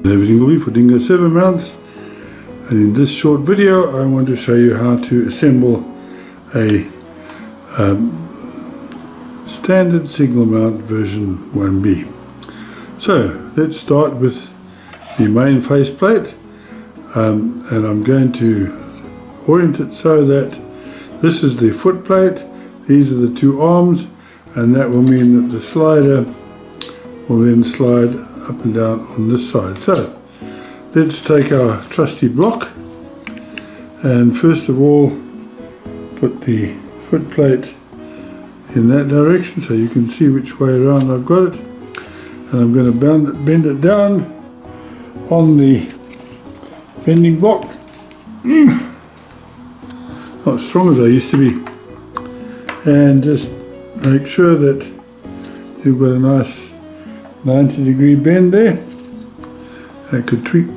Everything will be for Dingo servo mounts, and in this short video I want to show you how to assemble a standard signal mount version 1B. So let's start with the main faceplate, and I'm going to orient it so that this is the foot plate, these are the two arms, and that will mean that the slider will then slide up and down on this side. So let's take our trusty block and first of all put the foot plate in that direction so you can see which way around I've got it, and I'm going to bend it down on the bending block. Not as strong as I used to be, and just make sure that you've got a nice 90-degree bend there. I could tweak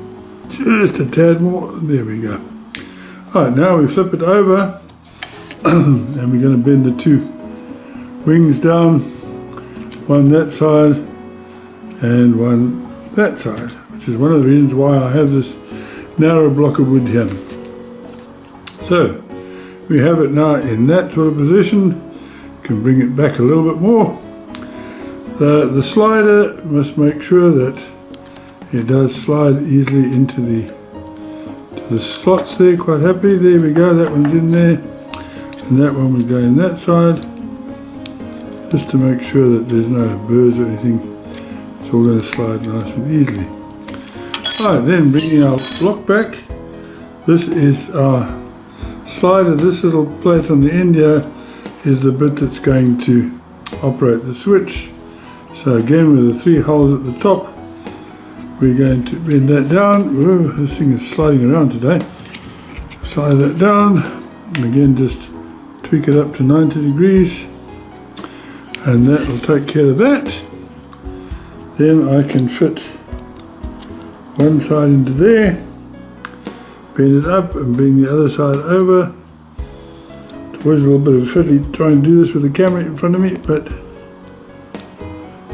just a tad more. There we go. Alright, now we flip it over and we're going to bend the two wings down, one that side and one that side, which is one of the reasons why I have this narrow block of wood here. So we have it now in that sort of position. Can bring it back a little bit more. The slider must make sure that it does slide easily into the slots there quite happily. There we go, that one's in there, and that one would go in that side, just to make sure that there's no burrs or anything. It's all going to slide nice and easily. Alright, then bringing our block back, this is our slider. This little plate on the end here is the bit that's going to operate the switch. So again, with the three holes at the top, we're going to bend that down. Whoa, this thing is sliding around today. Slide that down, and again just tweak it up to 90 degrees, and that will take care of that. Then I can fit one side into there, bend it up and bring the other side over. It's always a little bit of a fiddly trying to do this with the camera in front of me, but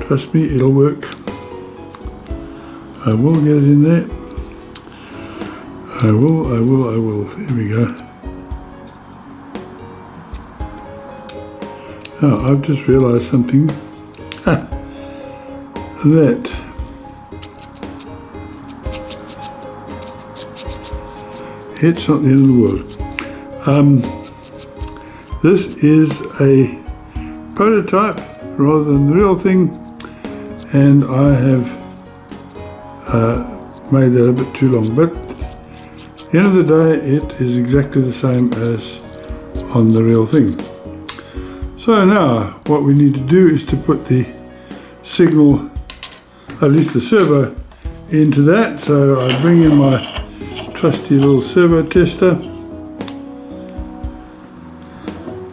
trust me, it'll work. I will get it in there. I will. There we go. Now, I've just realised something. That it's not the end of the world. This is a prototype rather than the real thing, and I have made that a bit too long, but at the end of the day it is exactly the same as on the real thing. So now what we need to do is to put the signal, at least the servo, into that. So I bring in my trusty little servo tester,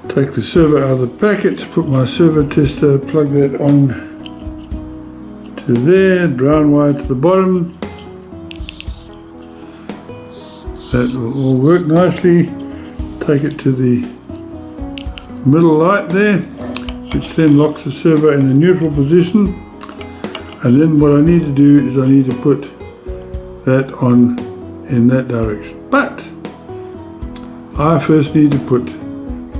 take the servo out of the packet, put my servo tester, plug that on to there, brown wire to the bottom. That will all work nicely. Take it to the middle light there, which then locks the servo in a neutral position. And then what I need to do is I need to put that on in that direction. But I first need to put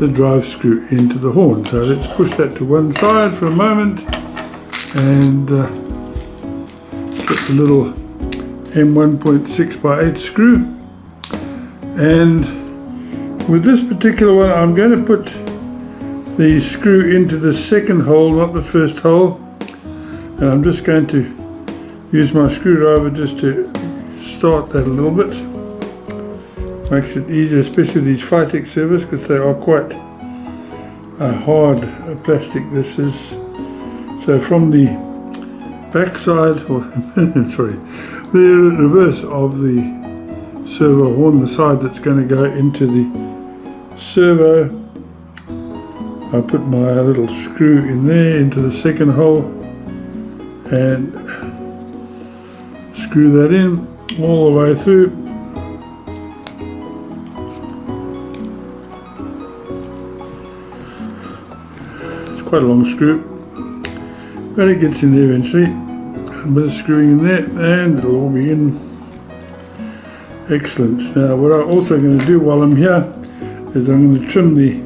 the drive screw into the horn. So let's push that to one side for a moment and get the little M1.6 by 8 screw. And with this particular one, I'm going to put the screw into the second hole, not the first hole. And I'm just going to use my screwdriver just to start that a little bit. Makes it easier, especially these Phytex servos, because they are quite hard plastic. This is so from the back side, or sorry, the reverse of the servo horn, the side that's going to go into the servo. I put my little screw in there into the second hole and screw that in all the way through. It's quite a long screw, but it gets in there eventually. A bit of screwing in there and it'll all be in. Excellent. Now what I'm also going to do while I'm here is I'm going to trim the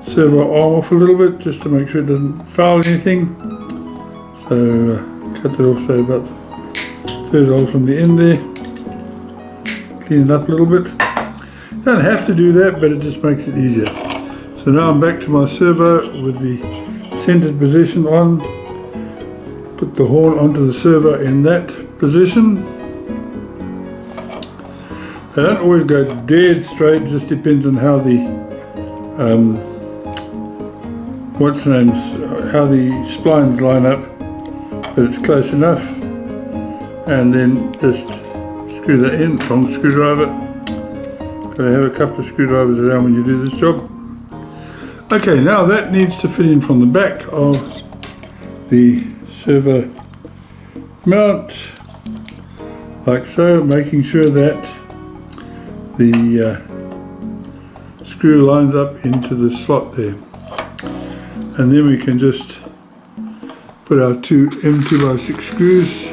servo arm off a little bit just to make sure it doesn't foul anything. So cut that off, say about the third hole from the end there. Clean it up a little bit. Don't have to do that, but it just makes it easier. So now I'm back to my servo with the centered position on. Put the horn onto the servo in that position. They don't always go dead straight, just depends on how the how the splines line up, but it's close enough. And then just screw that in, long screwdriver. Gotta have a couple of screwdrivers around when you do this job. Okay, now that needs to fit in from the back of the servo mount, like so, making sure that the screw lines up into the slot there. And then we can just put our two M2x6 screws,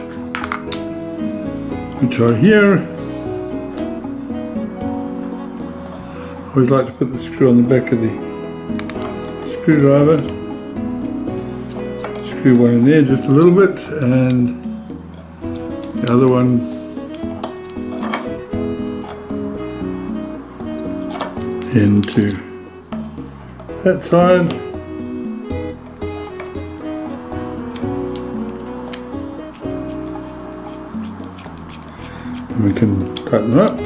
which are here. I always like to put the screw on the back of the screwdriver. Screw one in there just a little bit, and the other one into that side. And we can tighten them up.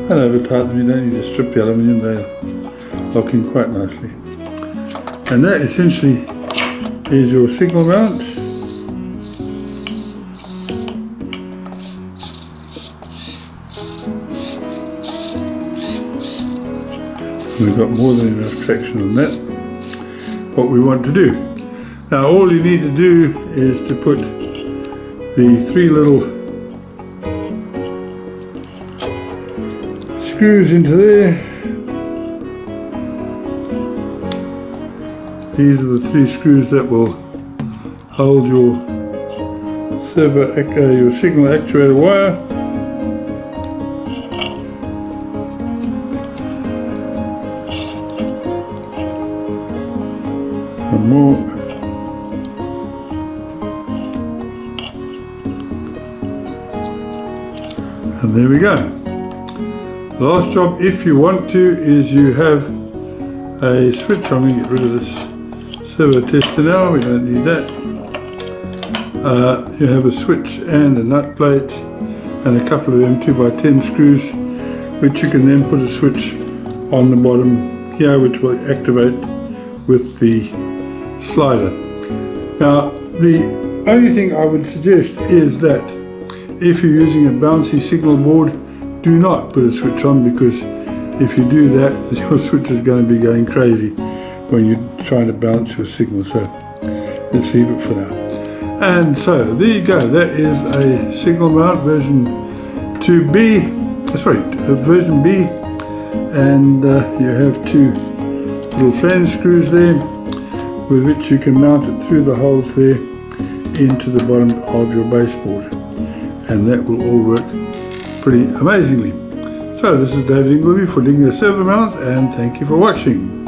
Don't over tighten them, you don't need to strip the aluminium, they lock in quite nicely. And that essentially is your signal mount. We've got more than enough traction on that. What we want to do. Now all you need to do is to put the three little screws into there. These are the three screws that will hold your your signal actuator wire. One more. And there we go. The last job, if you want to, is you have a switch. I'm going to get rid of this servo tester now, we don't need that. You have a switch and a nut plate and a couple of M2x10 screws, which you can then put a switch on the bottom here, which will activate with the slider. Now the only thing I would suggest is that if you're using a bouncy signal board, do not put a switch on, because if you do that, your switch is going to be going crazy when you're trying to bounce your signal. So let's leave it for now. And so there you go, that is a signal mount version 2B, version B, and you have two little flange screws there with which you can mount it through the holes there into the bottom of your baseboard, and that will all work pretty amazingly. So this is Dingo for Dingo Servo Mounts, and thank you for watching.